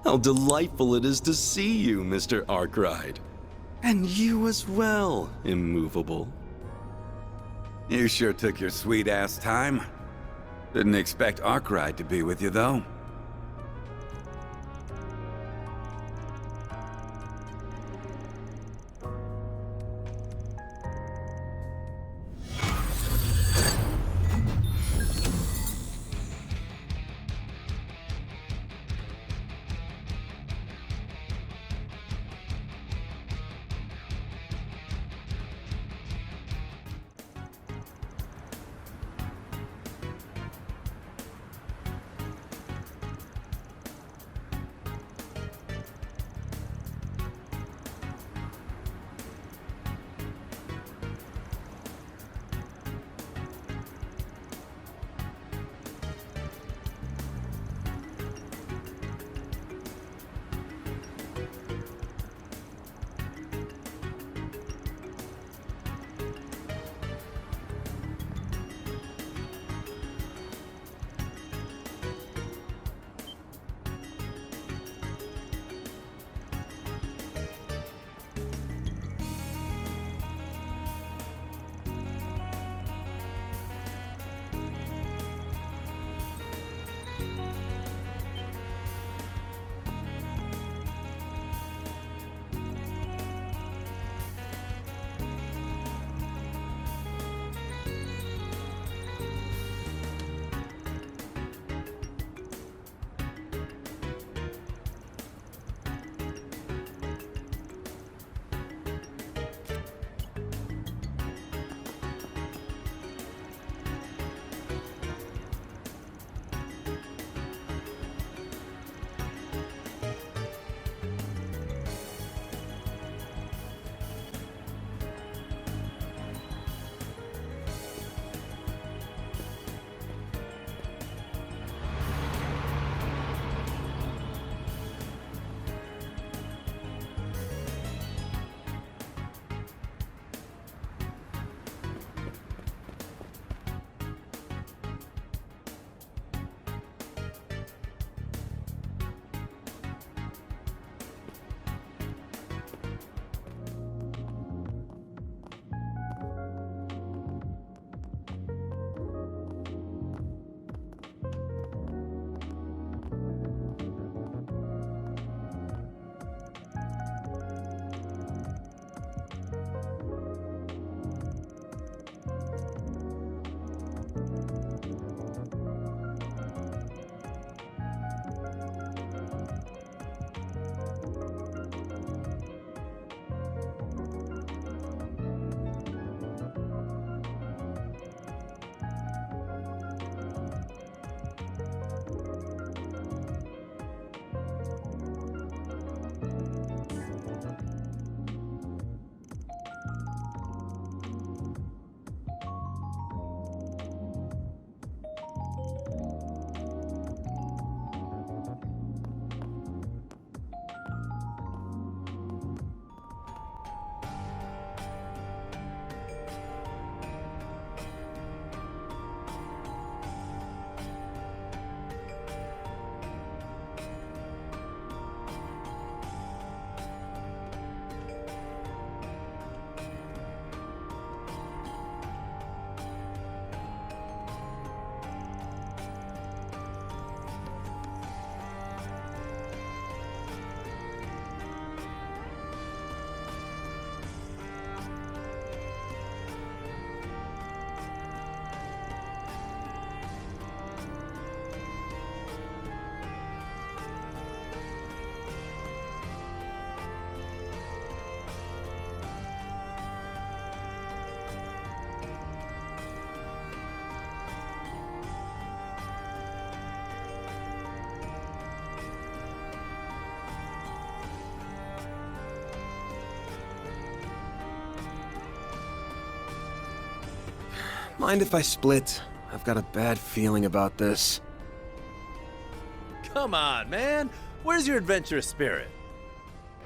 How delightful it is to see you, Mr. Arkwright. And you as well, Immovable. You sure took your sweet-ass time. Didn't expect Arkwright to be with you, though. Mind if I split? I've got a bad feeling about this. Come on, man. Where's your adventurous spirit?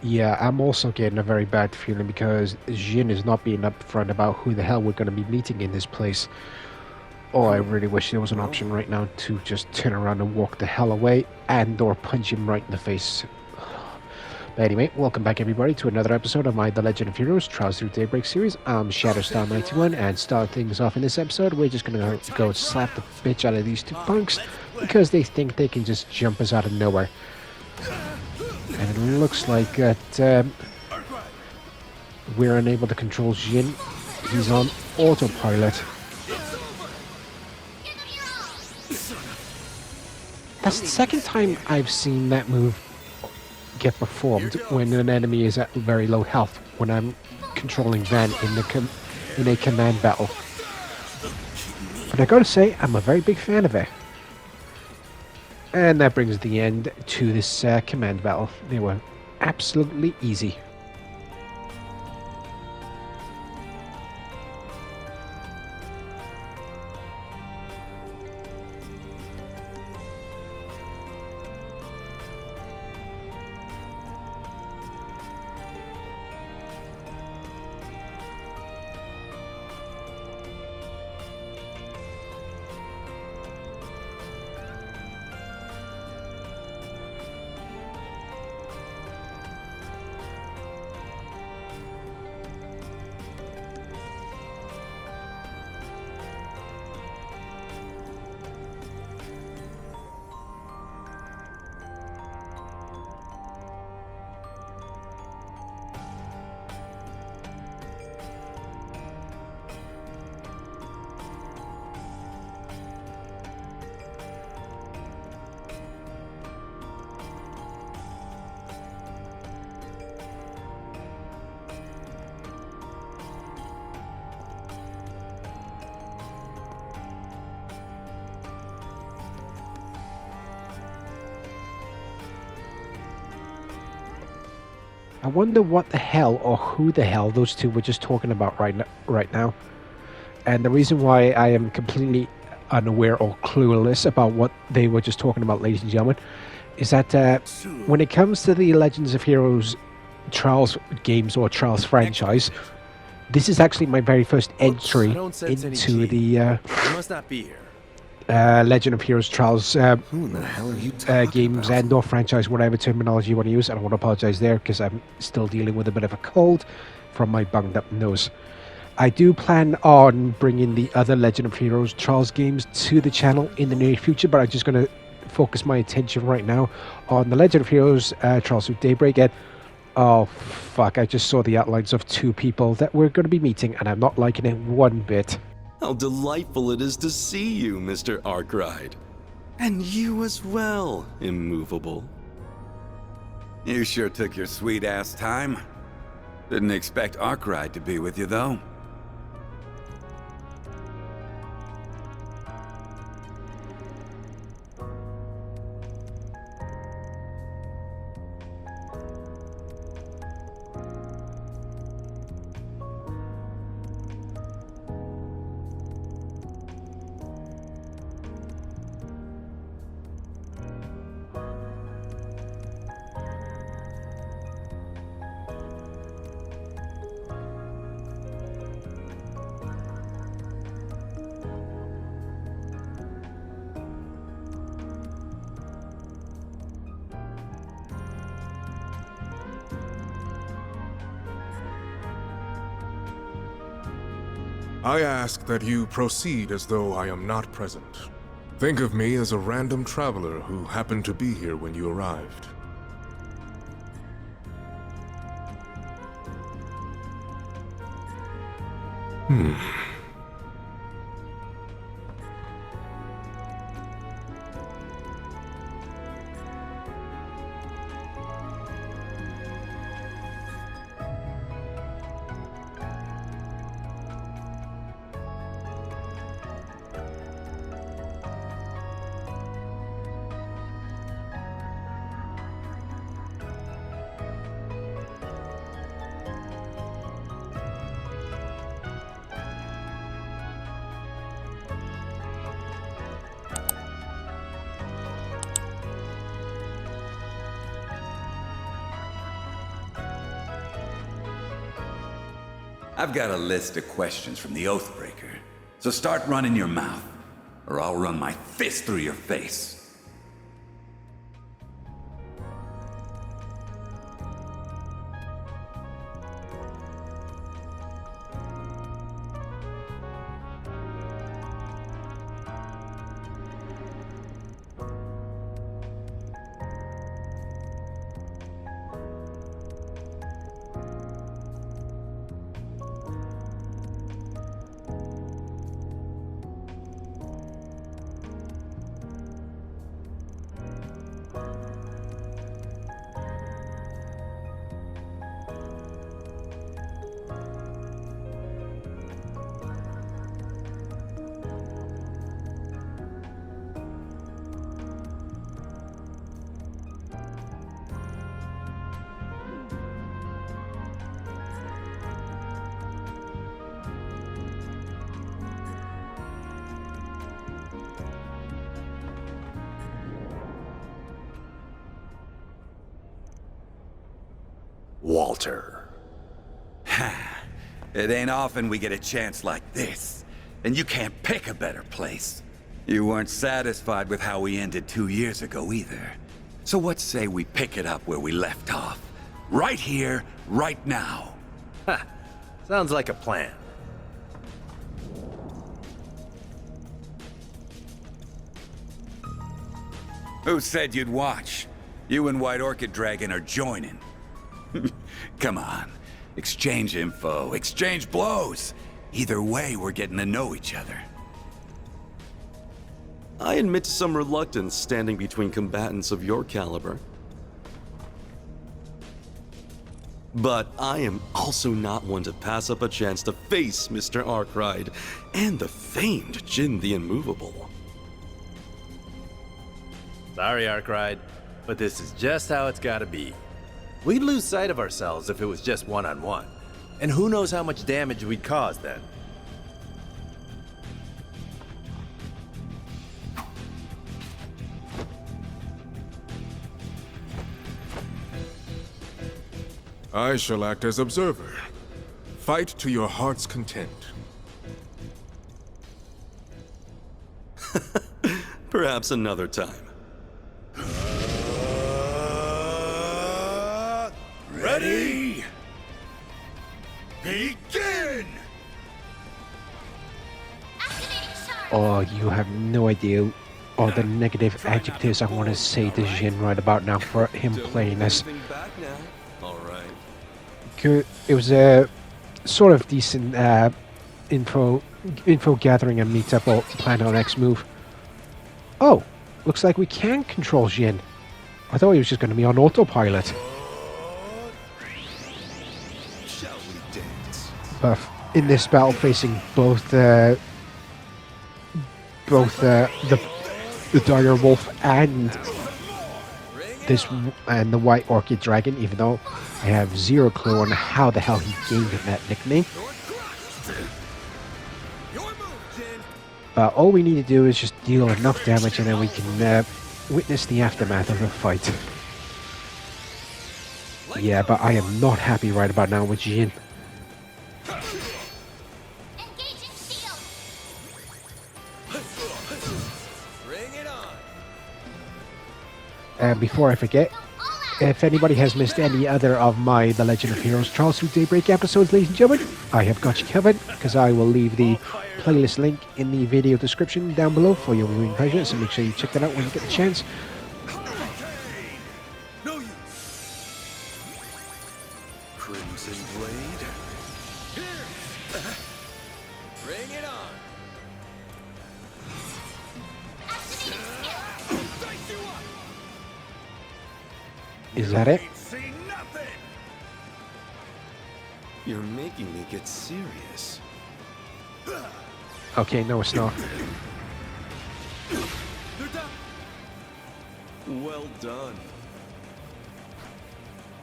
Yeah, I'm also getting a very bad feeling because Jin is not being upfront about who the hell we're going to be meeting in this place. Oh, I really wish there was an option right now to just turn around and walk the hell away and or punch him right in the face. But anyway, welcome back everybody to another episode of my The Legend of Heroes Trials Through Daybreak series. I'm Shatterstar91, and start things off in this episode, we're just gonna go slap the bitch out of these two punks because they think they can just jump us out of nowhere. And it looks like that we're unable to control Jin. He's on autopilot. That's the second time I've seen that move get performed when an enemy is at very low health, when I'm controlling Van in a command battle. But I gotta say, I'm a very big fan of it. And that brings the end to this command battle. They were absolutely easy. I wonder what the hell or who the hell those two were just talking about right now. And the reason why I am completely unaware or clueless about what they were just talking about, ladies and gentlemen, is that when it comes to the Legends of Heroes Trials games or Trials franchise, this is actually my very first entry into the You must not be here. Legend of Heroes Trials Who in the hell are you talking games about? and or franchise, whatever terminology you want to use. And I want to apologize there because I'm still dealing with a bit of a cold from my bunged up nose. I do plan on bringing the other Legend of Heroes Trials games to the channel in the near future, but I'm just going to focus my attention right now on the Legend of Heroes Trials Through Daybreak. And oh fuck, I just saw the outlines of two people that we're going to be meeting, and I'm not liking it one bit. How delightful it is to see you, Mr. Arkwright. And you as well, Immovable. You sure took your sweet-ass time. Didn't expect Arkwright to be with you, though. I ask that you proceed as though I am not present. Think of me as a random traveler who happened to be here when you arrived. I've got a list of questions from the Oathbreaker, so start running your mouth. or I'll run my fist through your face. Walter. Ha! It ain't often we get a chance like this, and you can't pick a better place. You weren't satisfied with how we ended 2 years ago either. So what say we pick it up where we left off? Right here, right now. Ha! Sounds like a plan. Who said you'd watch? You and White Orchid Dragon are joining. Come on. Exchange info, exchange blows. Either way, we're getting to know each other. I admit to some reluctance standing between combatants of your caliber. But I am also not one to pass up a chance to face Mr. Arkwright and the famed Jin the Immovable. Sorry, Arkwright, but this is just how it's gotta be. We'd lose sight of ourselves if it was just one-on-one. And who knows how much damage we'd cause then. I shall act as observer. Fight to your heart's content. Perhaps another time. Ready? Begin! Oh, you have no idea all the negative adjectives I want to say to Jin right about now for him playing this. Back now. All right. Good. It was a sort of decent info gathering and meetup or plan our next move. Oh, looks like we can control Jin. I thought he was just going to be on autopilot. Shall we dance? But in this battle, facing both the dire wolf and the white orchid dragon, even though I have zero clue on how the hell he gained that nickname. But all we need to do is just deal enough damage, and then we can witness the aftermath of the fight. Yeah, but I am not happy right about now with Jin. And before I forget, if anybody has missed any other of my The Legend of Heroes Trials Through Daybreak episodes, ladies and gentlemen, I have got you covered, because I will leave the playlist link in the video description down below for your viewing pleasure, so make sure you check that out when you get the chance. Crimson Blade. Bring it on! Is that it? You're making me get serious. Okay, no it's not. Well done.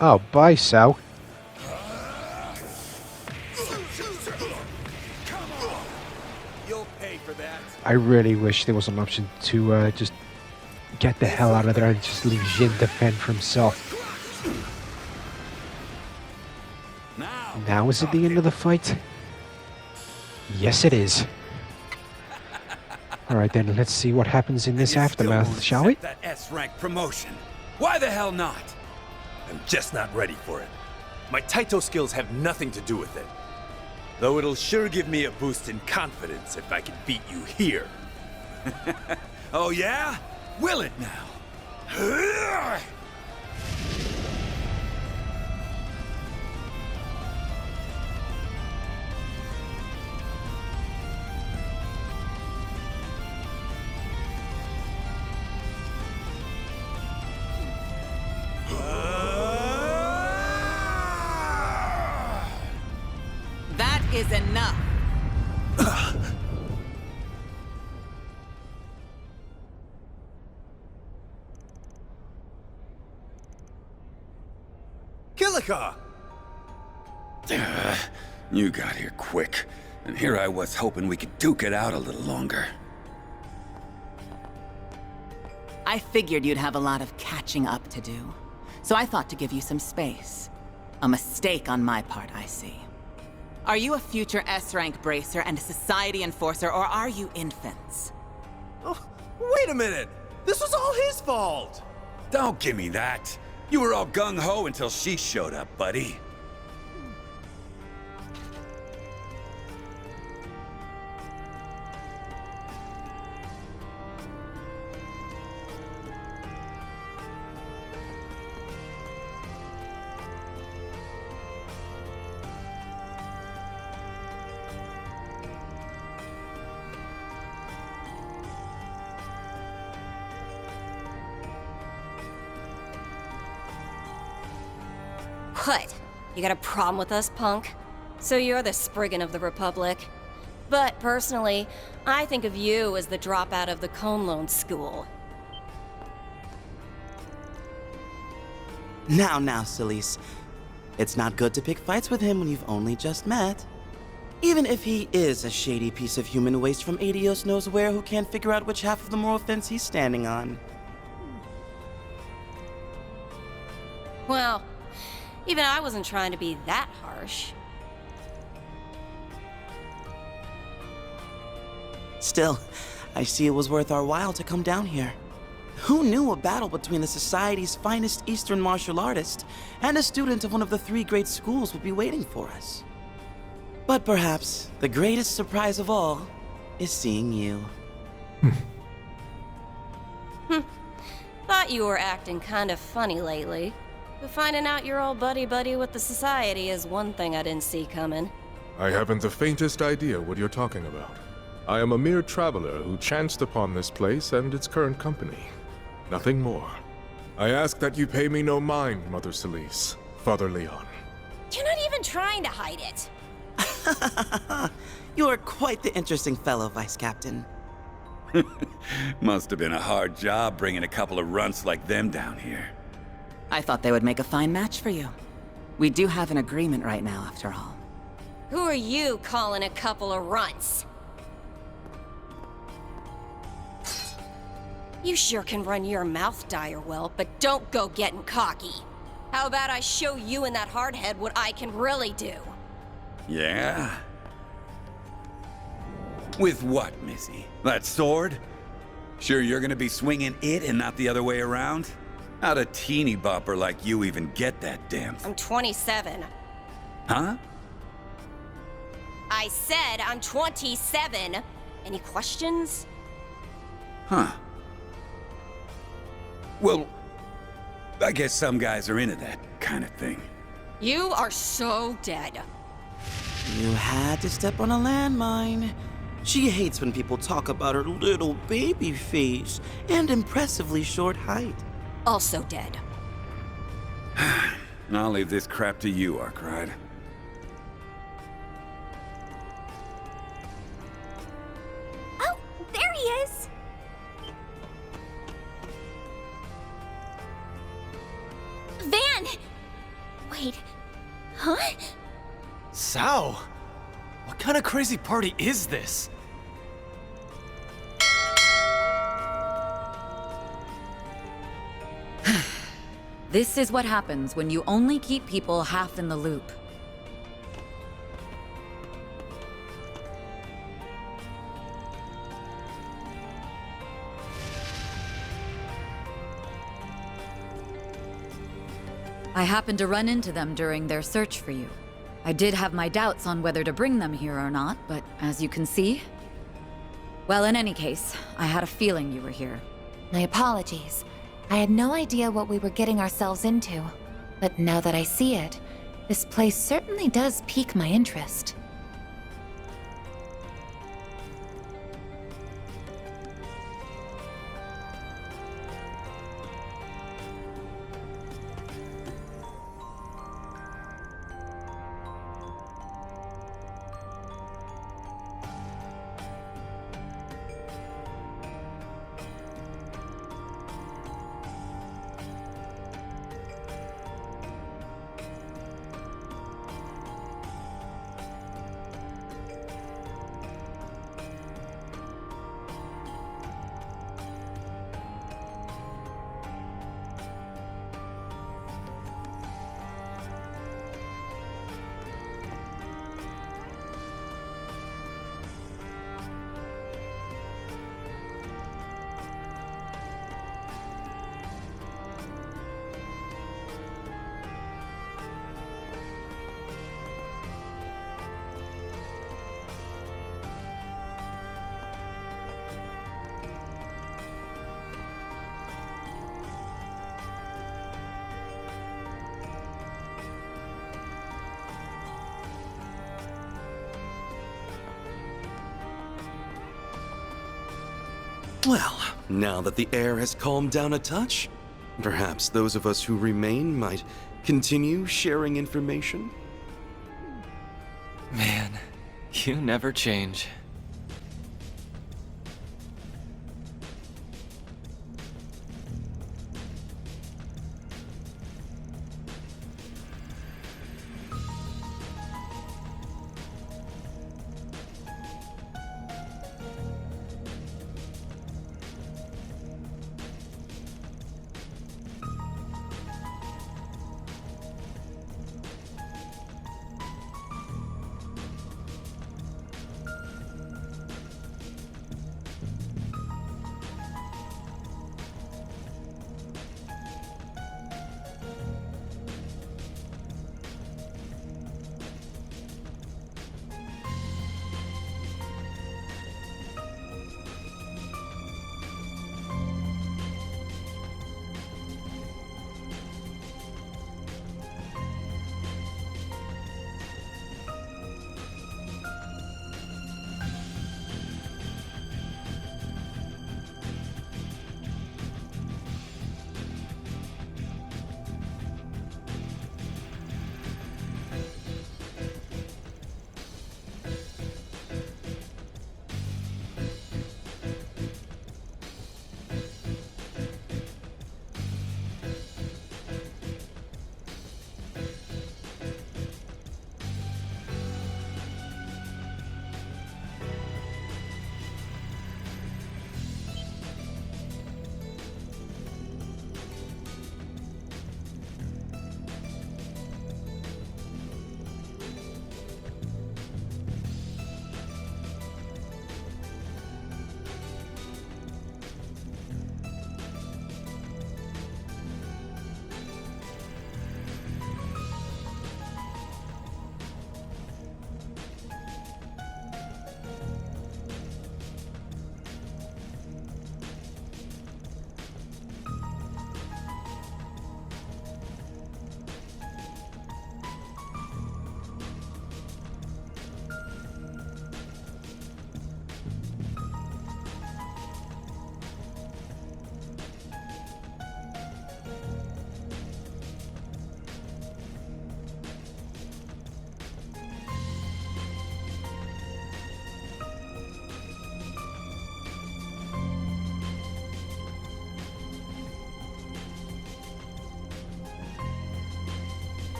Oh, bye, Sal. You'll pay for that. I really wish there was an option to just get the hell out of there and just leave Jin to fend for himself. Now is it the end of the fight? Yes, it is. Alright then, let's see what happens in this You still aftermath, won't shall we? accept that S-rank promotion. Why the hell not? I'm just not ready for it. My Taito skills have nothing to do with it. Though it'll sure give me a boost in confidence if I can beat you here. Oh yeah? Will it now? That is enough. Kilika! You got here quick, and here I was hoping we could duke it out a little longer. I figured you'd have a lot of catching up to do, so I thought to give you some space. A mistake on my part, I see. Are you a future S-rank bracer and a society enforcer, or are you infants? Oh, wait a minute! This was all his fault! Don't give me that. You were all gung-ho until she showed up, buddy. What? You got a problem with us, punk? So you're the Spriggan of the Republic. But personally, I think of you as the dropout of the Conlone School. Now, Celise. It's not good to pick fights with him when you've only just met. Even if he is a shady piece of human waste from Adios knows where who can't figure out which half of the moral fence he's standing on. Well, even I wasn't trying to be that harsh. Still, I see it was worth our while to come down here. Who knew a battle between the Society's finest Eastern martial artist and a student of one of the 3 great schools would be waiting for us? But perhaps the greatest surprise of all is seeing you. Thought you were acting kind of funny lately. But finding out you're all buddy-buddy with the Society is one thing I didn't see coming. I haven't the faintest idea what you're talking about. I am a mere traveler who chanced upon this place and its current company. Nothing more. I ask that you pay me no mind, Mother Celise, Father Leon. You're not even trying to hide it. You are quite the interesting fellow, Vice Captain. Must have been a hard job bringing a couple of runts like them down here. I thought they would make a fine match for you. We do have an agreement right now, after all. Who are you calling a couple of runts? You sure can run your mouth dire well, but don't go getting cocky. How about I show you and that hardhead what I can really do? Yeah? With what, Missy? That sword? Sure you're gonna be swinging it and not the other way around? How'd a teeny bopper like you even get that damn I'm 27. Huh? I said I'm 27. Any questions? Huh. Well, I guess some guys are into that kind of thing. You are so dead. You had to step on a landmine. She hates when people talk about her little baby face and impressively short height. Also dead. I'll leave this crap to you, Arkwright. Oh, there he is! Van! Wait, huh? Sao? What kind of crazy party is this? This is what happens when you only keep people half in the loop. I happened to run into them during their search for you. I did have my doubts on whether to bring them here or not, but as you can see... Well, in any case, I had a feeling you were here. My apologies. I had no idea what we were getting ourselves into. But now that I see it, this place certainly does pique my interest. Well, now that the air has calmed down a touch, perhaps those of us who remain might continue sharing information? Man, you never change.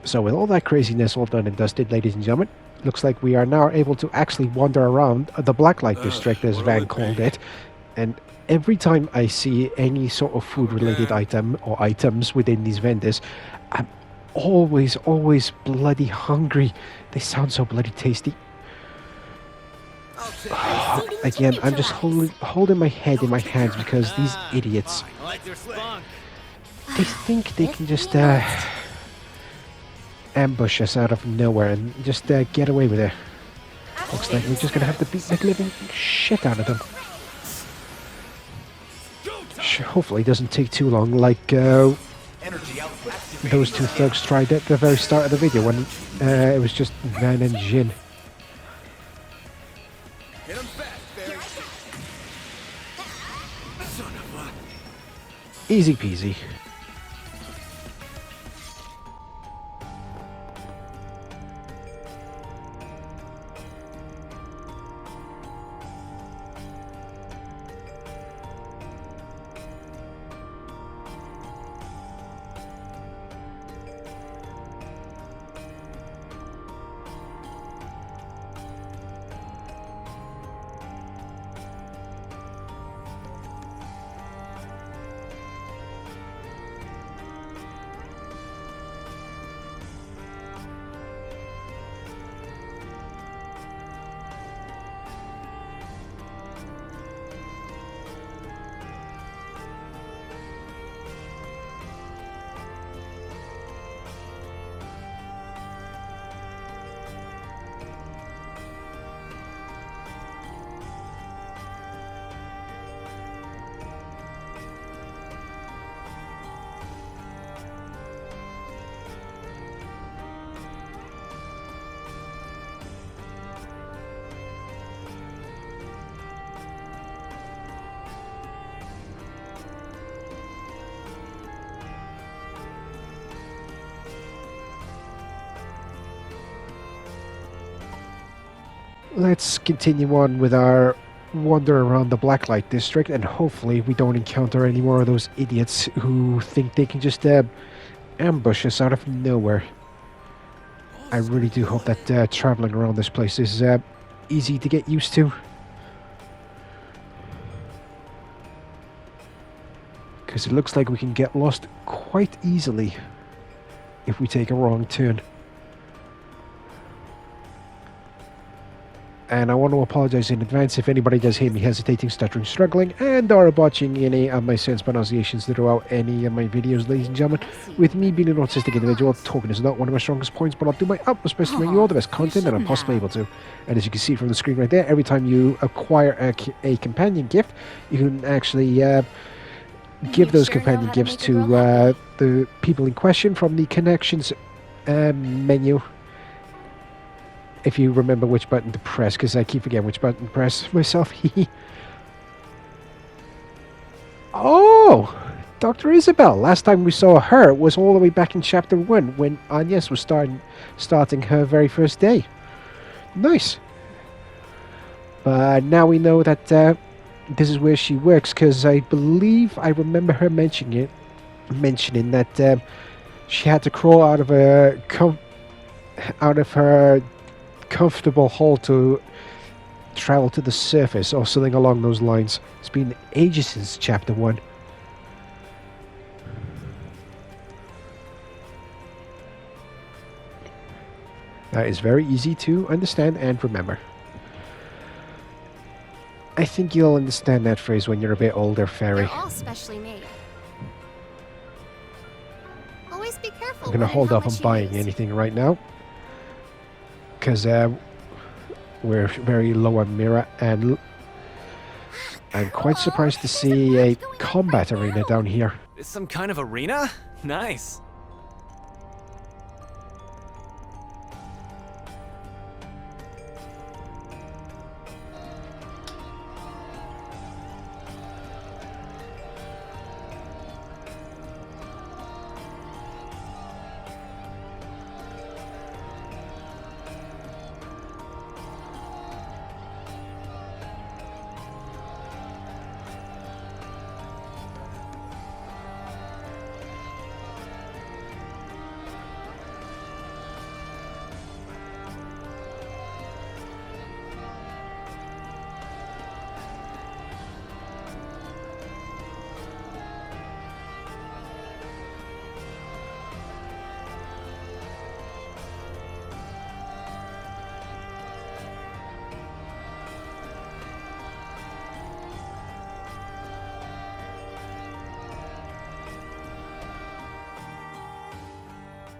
So with all that craziness all done and dusted, ladies and gentlemen, looks like we are now able to actually wander around the Blacklight District, as Van called it. And every time I see any sort of food-related item or items within these vendors, I'm always bloody hungry. They sound so bloody tasty. Again, I'm just holding my head in my hands because these idiots, they think they can just ambush us out of nowhere and just get away with it. Looks like we're just gonna have to beat the living shit out of them. Hopefully it doesn't take too long, like those two thugs tried at the very start of the video when it was just Van and Jin. Easy peasy. Let's continue on with our wander around the Blacklight District, and hopefully we don't encounter any more of those idiots who think they can just ambush us out of nowhere. I really do hope that traveling around this place is easy to get used to. Because it looks like we can get lost quite easily if we take a wrong turn. And I want to apologize in advance if anybody does hear me hesitating, stuttering, struggling, and or botching any of my sense pronunciations throughout any of my videos, ladies and gentlemen. With me being an autistic individual, talking is not one of my strongest points, but I'll do my utmost best to bring you all the best content that I'm possibly able to. And as you can see from the screen right there, every time you acquire a companion gift, you can actually give those companion gifts to the people in question from the connections menu. If you remember which button to press, because I keep forgetting which button to press myself. Oh! Dr. Isabel. Last time we saw her was all the way back in Chapter 1 when Agnes was starting her very first day. Nice. But now we know that this is where she works, because I believe I remember her mentioning that she had to crawl out of her comfortable hole to travel to the surface or something along those lines. It's been ages since Chapter 1. That is very easy to understand and remember. I think you'll understand that phrase when you're a bit older, Fairy. They're all specially made. Always be careful. I'm going to hold off on buying anything right now, because we're very low on Mira, and I'm quite surprised to see a combat arena down here. Some kind of arena? Nice.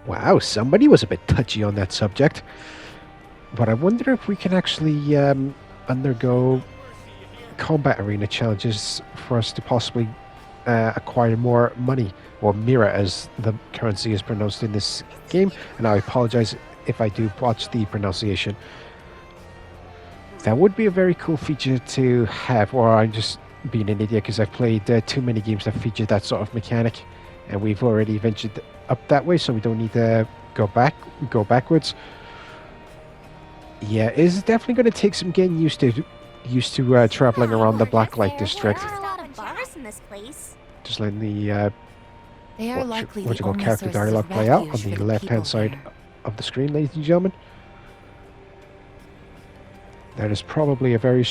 Wow, somebody was a bit touchy on that subject. But I wonder if we can actually undergo combat arena challenges for us to possibly acquire more money, or Mira as the currency is pronounced in this game, and I apologize if I do botch the pronunciation. That would be a very cool feature to have, or I'm just being an idiot because I've played too many games that feature that sort of mechanic, and we've already ventured up that way, so we don't need to go backwards. Yeah, it's definitely going to take some getting used to traveling around the Blacklight district. Just letting the character dialogue play out on the left-hand side of the screen, ladies and gentlemen. That is probably a very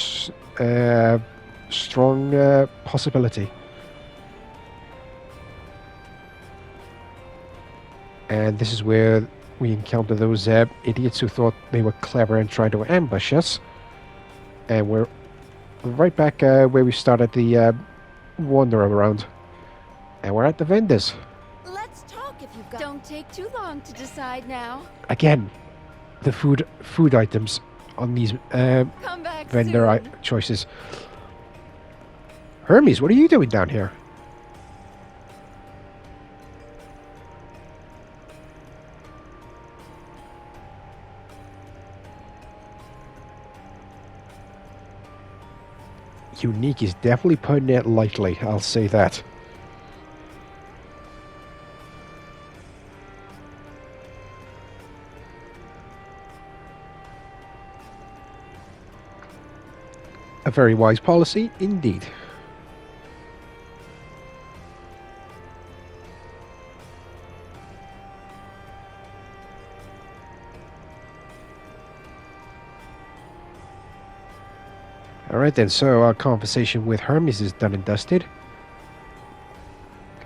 strong possibility. And this is where we encounter those idiots who thought they were clever and tried to ambush us. And we're right back where we started the wander around. And we're at the vendors. Let's talk if you've got... Don't take too long to decide now. Again, the food items on these vendor choices. Hermes, what are you doing down here? Unique is definitely putting it lightly, I'll say that. A very wise policy indeed. Alright then, so our conversation with Hermes is done and dusted.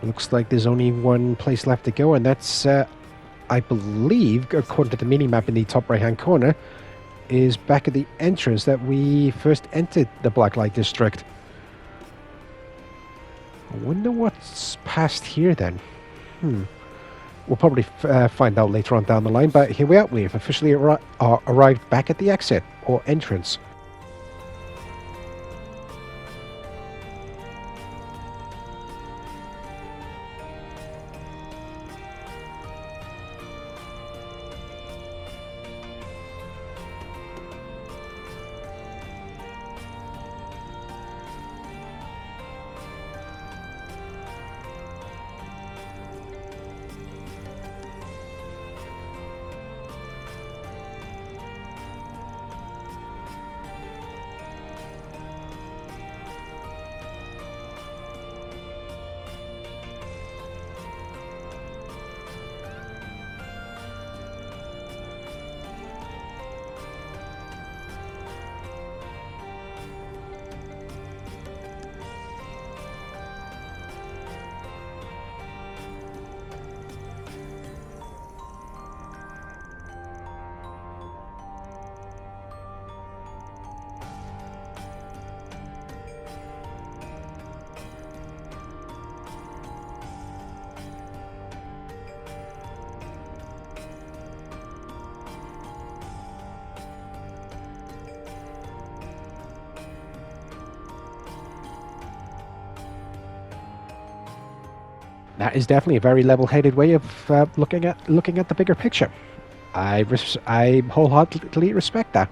Looks like there's only one place left to go, and that's, I believe, according to the mini-map in the top right-hand corner, is back at the entrance that we first entered the Blacklight District. I wonder what's past here then. We'll probably find out later on down the line, but here we are. We've officially arrived back at the exit, or entrance. That is definitely a very level-headed way of looking at the bigger picture. I wholeheartedly respect that,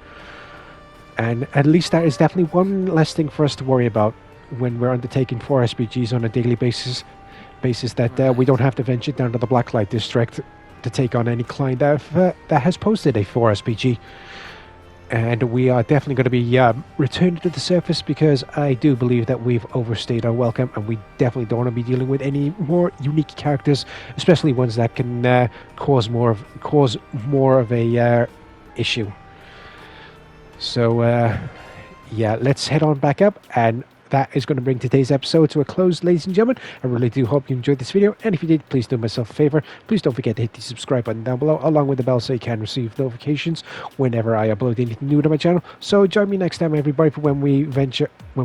and at least that is definitely one less thing for us to worry about when we're undertaking 4 SPGs on a daily basis. That we don't have to venture down to the Blacklight District to take on any client that has posted a 4 SPG. And we are definitely going to be returning to the surface, because I do believe that we've overstayed our welcome, and we definitely don't want to be dealing with any more unique characters, especially ones that can cause more of a issue. So yeah, let's head on back up, and that is going to bring today's episode to a close, ladies and gentlemen. I really do hope you enjoyed this video, and if you did, please do myself a favor. Please don't forget to hit the subscribe button down below, along with the bell, so you can receive notifications whenever I upload anything new to my channel. So join me next time, everybody, for when we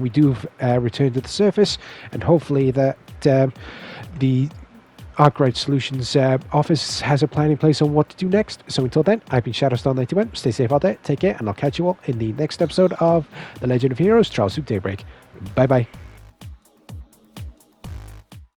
do return to the surface, and hopefully that the Arkwright Solutions office has a plan in place on what to do next. So until then, I've been Shadowstar91. Stay safe out there, take care, and I'll catch you all in the next episode of The Legend of Heroes Trials through Daybreak. Bye bye.